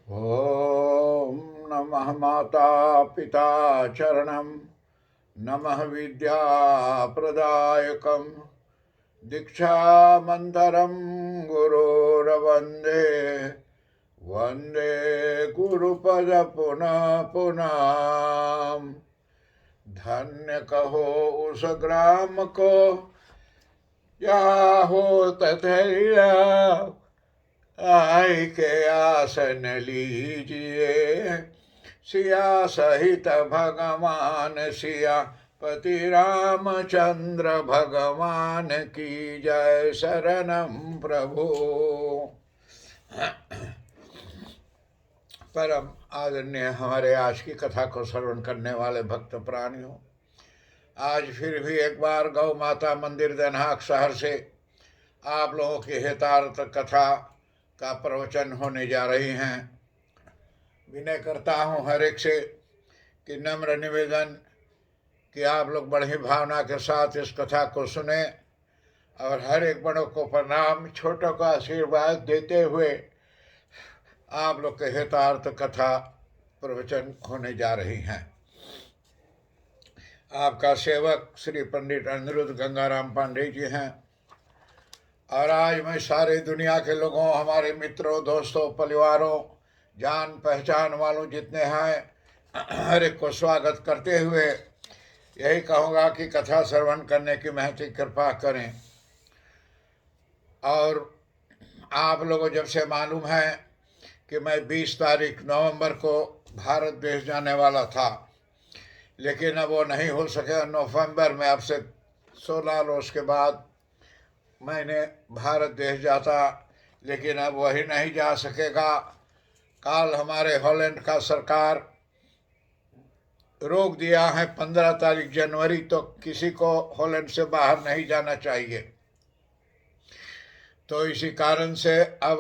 ॐ नमः माता पिता चरणं नमः विद्याप्रदायकं दीक्षामन्तरं गुरोरवन्दे वन्दे गुरुपद पुनः पुनः। धन्य कहो उस ग्राम को या हो तथैया आई के आसन लीजिए। सिया सहित भगवान सिया पति रामचंद्र भगवान की जय। शरणम प्रभु। परम आदरणीय हमारे आज की कथा को श्रवण करने वाले भक्त प्राणियों, आज फिर भी एक बार गौ माता मंदिर देनहाक शहर से आप लोगों की हितार्थ कथा का प्रवचन होने जा रही हैं। विनय करता हूँ हर एक से कि नम्र निवेदन कि आप लोग बड़ी भावना के साथ इस कथा को सुने और हर एक बड़ों को प्रणाम, छोटों को आशीर्वाद देते हुए आप लोग के हितार्थ कथा प्रवचन होने जा रही हैं। आपका सेवक श्री पंडित अनिरुद्ध गंगाराम पांडे जी हैं और आज मैं सारे दुनिया के लोगों, हमारे मित्रों, दोस्तों, परिवारों, जान पहचान वालों जितने हैं, हर एक को स्वागत करते हुए यही कहूँगा कि कथा श्रवण करने की महती कृपा करें। और आप लोगों जब से मालूम है कि मैं 20 तारीख नवंबर को भारत देश जाने वाला था, लेकिन अब वो नहीं हो सके। नवंबर में अब से 16 वर्ष के बाद मैंने भारत देश जाता, लेकिन अब वही नहीं जा सकेगा। काल हमारे हॉलैंड का सरकार रोक दिया है 15 तारीख जनवरी, तो किसी को हॉलैंड से बाहर नहीं जाना चाहिए। तो इसी कारण से अब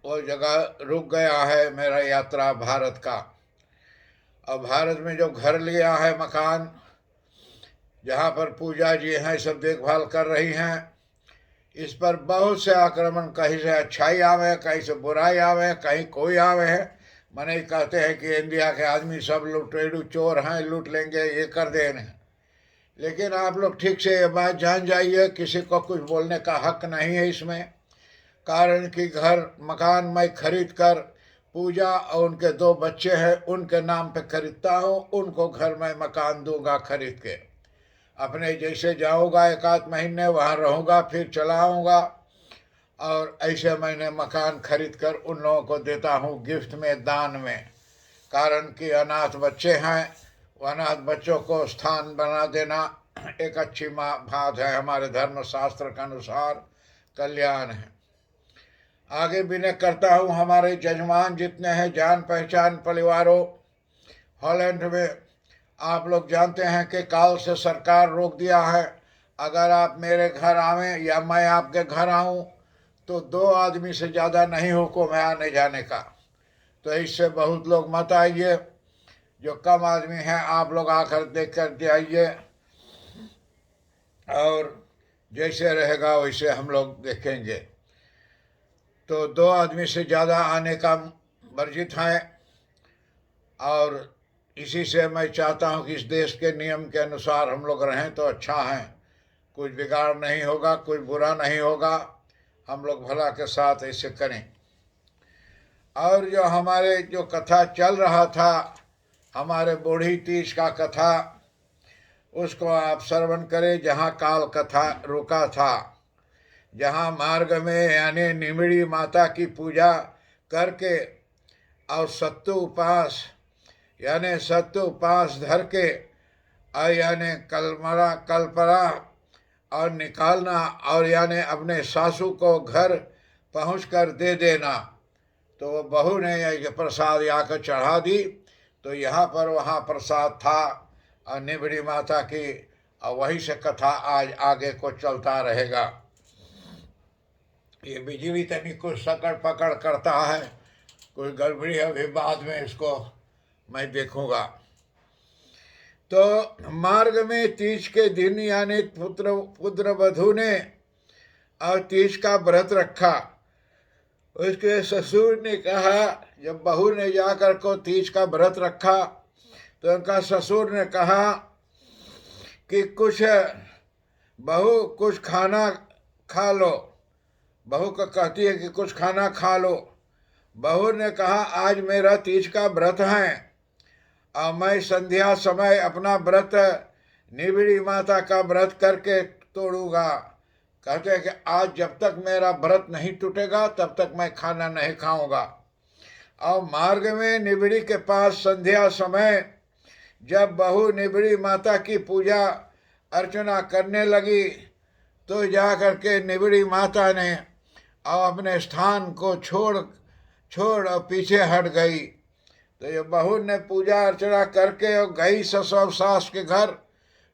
वो जगह रुक गया है मेरा यात्रा भारत का। अब भारत में जो घर लिया है, मकान जहाँ पर पूजा जी हैं सब देखभाल कर रही हैं, इस पर बहुत से आक्रमण, कहीं से अच्छाई आवे, कहीं से बुराई आवे, कहीं कोई आवे है। मने कहते हैं कि इंडिया के आदमी सब लुटेरू चोर हैं, लूट लेंगे, ये कर देंगे। लेकिन आप लोग ठीक से ये बात जान जाइए, किसी को कुछ बोलने का हक नहीं है इसमें। कारण कि घर मकान मैं खरीद कर, पूजा और उनके 2 बच्चे हैं उनके नाम पे खरीदता हूँ, उनको घर में मकान दूंगा खरीद के। अपने जैसे जाऊँगा 1 आध महीने वहाँ रहूँगा, फिर चला आऊँगा। और ऐसे मैंने मकान खरीद कर उन लोगों को देता हूँ गिफ्ट में, दान में। कारण कि अनाथ बच्चे हैं, वो अनाथ बच्चों को स्थान बना देना एक अच्छी बात है, हमारे धर्म शास्त्र के अनुसार कल्याण है। आगे विनय करता हूँ हमारे जजमान जितने हैं, जान पहचान परिवारों, हॉलैंड में आप लोग जानते हैं कि काल से सरकार रोक दिया है। अगर आप मेरे घर आवें या मैं आपके घर आऊं तो 2 आदमी से ज़्यादा नहीं हुक्म है आने जाने का। तो इससे बहुत लोग मत आइए, जो कम आदमी हैं आप लोग आकर देख कर जाइए, और जैसे रहेगा वैसे हम लोग देखेंगे। तो 2 आदमी से ज़्यादा आने का वर्जित है। और इसी से मैं चाहता हूँ कि इस देश के नियम के अनुसार हम लोग रहें तो अच्छा है। कुछ बिगाड़ नहीं होगा, कुछ बुरा नहीं होगा, हम लोग भला के साथ ऐसे करें। और जो हमारे जो कथा चल रहा था, हमारे बूढ़ी तीज का कथा, उसको आप श्रवण करें। जहाँ काल कथा रुका था, जहाँ मार्ग में यानी निमिड़ी माता की पूजा करके और सत्तु उपास यानी सत्तु उपास धर के और यानी कलपरा और निकालना, और यानी अपने सासू को घर पहुंचकर दे देना। तो वो बहू ने ये प्रसाद आकर चढ़ा दी। तो यहाँ पर वहाँ प्रसाद था और निबड़ी माता की, और वहीं से कथा आज आगे को चलता रहेगा। ये बिजली तनिक कुछ सकड़ पकड़ करता है, कोई गड़बड़ी है, अभी बाद में इसको मैं देखूंगा। तो मार्ग में तीज के दिन यानी पुत्र वधू ने और तीज का व्रत रखा। उसके ससुर ने कहा, जब बहू ने जाकर को तीज का व्रत रखा तो उनका ससुर ने कहा कि कुछ बहू कुछ खाना खा लो। बहू को कहती है कि कुछ खाना खा लो। बहू ने कहा, आज मेरा तीज का व्रत है और मैं संध्या समय अपना व्रत निबिड़ी माता का व्रत करके तोड़ूंगा। कहते हैं कि आज जब तक मेरा व्रत नहीं टूटेगा तब तक मैं खाना नहीं खाऊंगा। और मार्ग में निबिड़ी के पास संध्या समय जब बहू निबिड़ी माता की पूजा अर्चना करने लगी तो जा कर के निबिड़ी माता ने और अपने स्थान को छोड़ और पीछे हट गई। तो ये बहू ने पूजा अर्चना करके और गई ससुर सास के घर,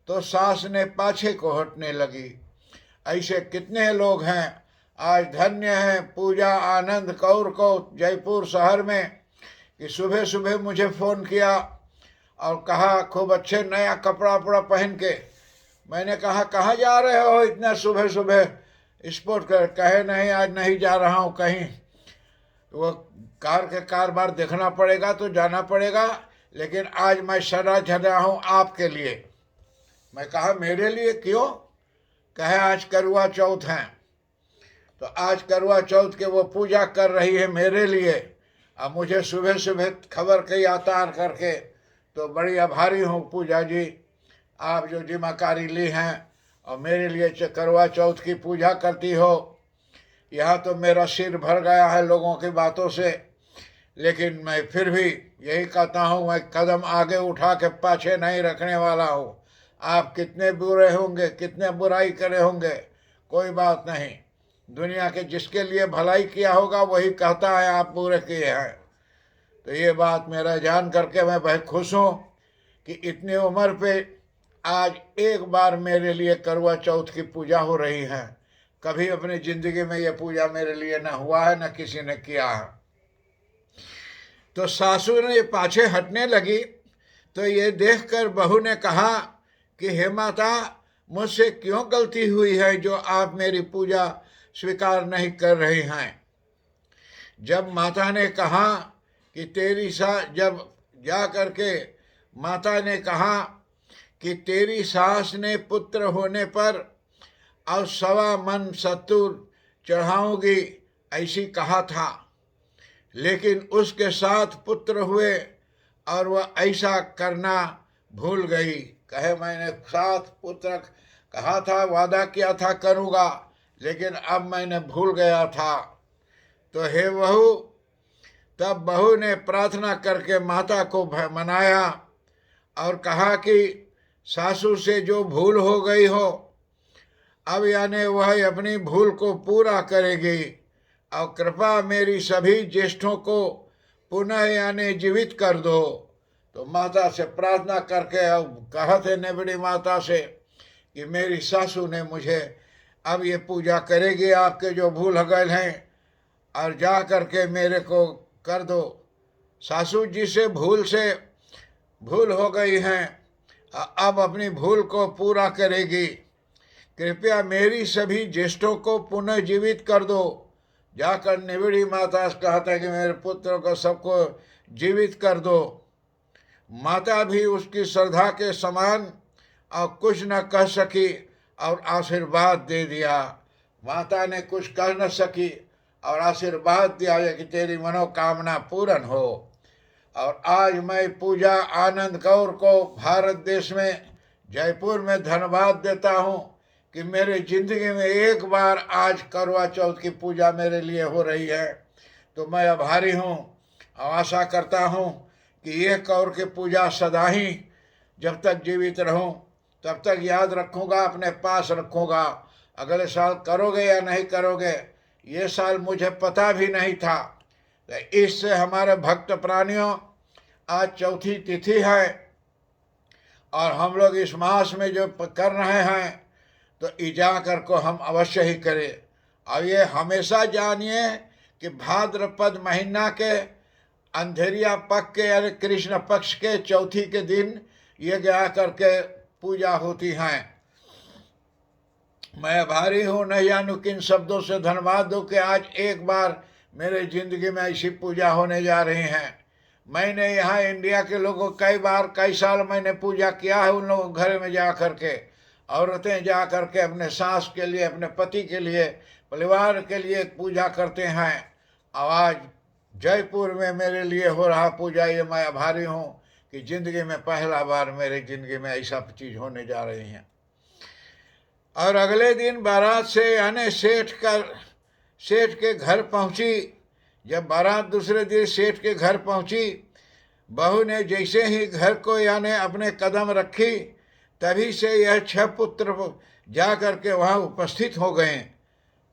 तो सास ने पाछे को हटने लगी। ऐसे कितने लोग हैं आज धन्य हैं पूजा आनंद कौर को जयपुर शहर में, कि सुबह सुबह मुझे फ़ोन किया और कहा खूब अच्छे नया कपड़ा वपड़ा पहन के। मैंने कहा कहाँ जा रहे हो इतना सुबह सुबह स्पोर्ट कर? कहे नहीं आज नहीं जा रहा हूँ कहीं, वो कार के कारोबार देखना पड़ेगा तो जाना पड़ेगा, लेकिन आज मैं सदा झड़ा हूँ आपके लिए। मैं कहा मेरे लिए क्यों? कहे आज करवा चौथ है, तो आज करवा चौथ के वो पूजा कर रही है मेरे लिए। अब मुझे सुबह सुबह खबर कही आतार करके, तो बड़ी आभारी हूँ पूजा जी, आप जो जिम्मेदारी ली हैं और मेरे लिए करवा चौथ की पूजा करती हो। यहाँ तो मेरा सिर भर गया है लोगों की बातों से, लेकिन मैं फिर भी यही कहता हूँ, मैं कदम आगे उठा के पाछे नहीं रखने वाला हूँ। आप कितने बुरे होंगे, कितने बुराई करे होंगे, कोई बात नहीं। दुनिया के जिसके लिए भलाई किया होगा वही कहता है आप बुरे किए हैं। तो ये बात मेरा जान करके मैं बहुत खुश हूँ कि इतनी उम्र पे आज एक बार मेरे लिए करवा चौथ की पूजा हो रही है। कभी अपनी ज़िंदगी में ये पूजा मेरे लिए न हुआ है, न किसी ने किया है। तो सासू ने पाछे हटने लगी तो ये देखकर बहू ने कहा कि हे माता, मुझसे क्यों गलती हुई है जो आप मेरी पूजा स्वीकार नहीं कर रही हैं। जब माता ने कहा कि जब जा करके माता ने कहा कि तेरी सास ने पुत्र होने पर और 1.25 मन सत्तूर चढ़ाऊंगी ऐसी कहा था, लेकिन उसके साथ पुत्र हुए और वह ऐसा करना भूल गई। कहे मैंने 7 पुत्र कहा था, वादा किया था करूँगा, लेकिन अब मैंने भूल गया था। तो हे बहू, तब बहू ने प्रार्थना करके माता को मनाया और कहा कि सासू से जो भूल हो गई हो, अब यानी वह अपनी भूल को पूरा करेगी और कृपा मेरी सभी ज्येष्ठों को पुनः यानी जीवित कर दो। तो माता से प्रार्थना करके अब कहा थे निबिड़ी माता से कि मेरी सासू ने मुझे अब ये पूजा करेगी आपके जो भूल गए हैं, और जा करके मेरे को कर दो। सासू जी से भूल हो गई हैं, अब अपनी भूल को पूरा करेगी। कृपया मेरी सभी ज्येष्ठों को पुनः जीवित कर दो। जाकर निबिड़ी माता से कहता है कि मेरे पुत्र को सबको जीवित कर दो। माता भी उसकी श्रद्धा के समान और कुछ न कह सकी और आशीर्वाद दे दिया। माता ने कुछ कह न सकी और आशीर्वाद दिया कि तेरी मनोकामना पूर्ण हो। और आज मैं पूजा आनंद कौर को भारत देश में जयपुर में धन्यवाद देता हूँ कि मेरे ज़िंदगी में एक बार आज करवा चौथ की पूजा मेरे लिए हो रही है। तो मैं आभारी हूँ और आशा करता हूँ कि ये कौर की पूजा सदा ही जब तक जीवित रहूँ तब तक याद रखूँगा, अपने पास रखूँगा। अगले साल करोगे या नहीं करोगे ये साल मुझे पता भी नहीं था। तो इससे हमारे भक्त प्राणियों, आज चौथी तिथि है और हम लोग इस मास में जो कर रहे हैं तो इजाकर को हम अवश्य ही करें। और ये हमेशा जानिए कि भाद्रपद महीना के अंधेरिया पक्ष के यानी कृष्ण पक्ष के चौथी के दिन ये गया करके पूजा होती हैं। मैं आभारी हूँ, नहीं जानू किन शब्दों से धन्यवाद दूँ कि आज एक बार मेरे ज़िंदगी में ऐसी पूजा होने जा रही हैं। मैंने यहाँ इंडिया के लोगों कई बार कई साल मैंने पूजा किया है उन लोगों के घर में जा कर के। औरतें जा कर के अपने सास के लिए, अपने पति के लिए, परिवार के लिए पूजा करते हैं। आज जयपुर में मेरे लिए हो रहा पूजा, ये मैं आभारी हूँ कि ज़िंदगी में पहला बार मेरी ज़िंदगी में ऐसा चीज़ होने जा रही है। और अगले दिन बारात से यानी सेठ के घर पहुंची। जब बारात दूसरे दिन सेठ के घर पहुंची, बहू ने जैसे ही घर को यानी अपने कदम रखी, तभी से यह 6 पुत्र जा कर के वहाँ उपस्थित हो गए।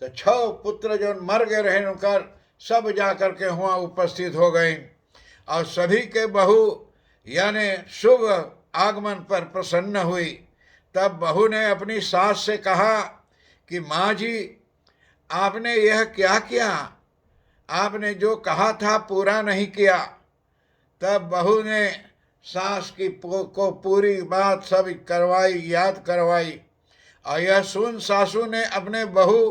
तो 6 पुत्र जो मर गए रहे उनकर, सब जा कर के वहाँ उपस्थित हो गए। और सभी के बहू यानी शुभ आगमन पर प्रसन्न हुई। तब बहू ने अपनी सास से कहा कि माँ जी, आपने यह क्या किया? आपने जो कहा था पूरा नहीं किया। तब बहू ने सास की को पूरी बात सब करवाई, याद करवाई। और यह सुन सासू ने अपने बहू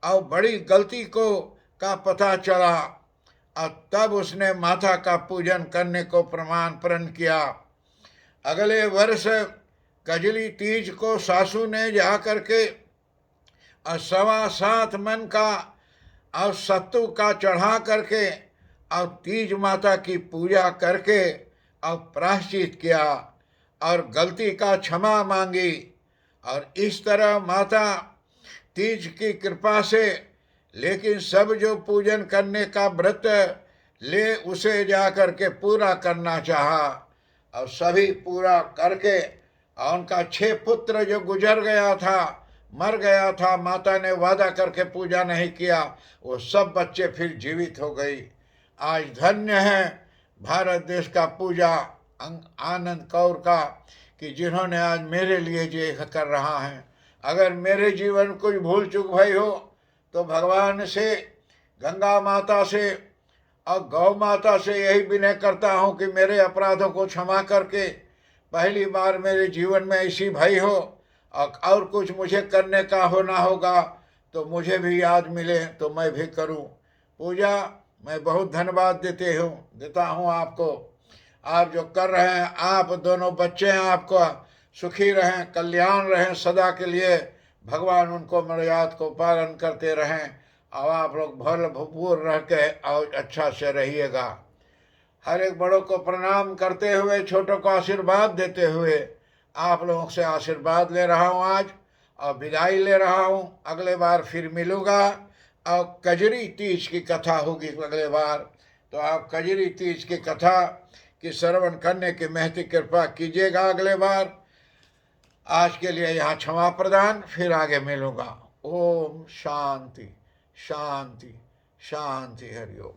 और बड़ी गलती को का पता चला। और तब उसने माता का पूजन करने को प्रमाण प्रण किया। अगले वर्ष कजली तीज को सासू ने जा कर के और 7.25 मन का और सत्तू का चढ़ा करके और तीज माता की पूजा करके और प्रायश्चित किया और गलती का क्षमा मांगी। और इस तरह माता तीज की कृपा से, लेकिन सब जो पूजन करने का व्रत ले उसे जा कर के पूरा करना चाहा और सभी पूरा करके। और उनका 6 पुत्र जो गुजर गया था, मर गया था, माता ने वादा करके पूजा नहीं किया, वो सब बच्चे फिर जीवित हो गई। आज धन्य है भारत देश का पूजा आनंद कौर का कि जिन्होंने आज मेरे लिए ये कर रहा है। अगर मेरे जीवन कोई भूल चूक भई हो तो भगवान से, गंगा माता से और गौ माता से यही विनय करता हूँ कि मेरे अपराधों को क्षमा करके, पहली बार मेरे जीवन में ऐसी भई हो और कुछ मुझे करने का होना होगा तो मुझे भी याद मिले तो मैं भी करूं पूजा। मैं बहुत धन्यवाद देता हूं आपको। आप जो कर रहे हैं, आप दोनों बच्चे हैं, आपको सुखी रहें, कल्याण रहें सदा के लिए। भगवान उनको मर्यादा को पालन करते रहें और आप लोग भरपूर रह के और अच्छा से रहिएगा। हर एक बड़ों को प्रणाम करते हुए, छोटों को आशीर्वाद देते हुए आप लोगों से आशीर्वाद ले रहा हूँ आज और विदाई ले रहा हूँ। अगले बार फिर मिलूँगा और कजरी तीज की कथा होगी अगले बार। तो आप कजरी तीज की कथा की श्रवण करने की महती कृपा कीजिएगा अगले बार। आज के लिए यहाँ क्षमा प्रदान, फिर आगे मिलूँगा। ओम शांति शांति शांति। हरिओम।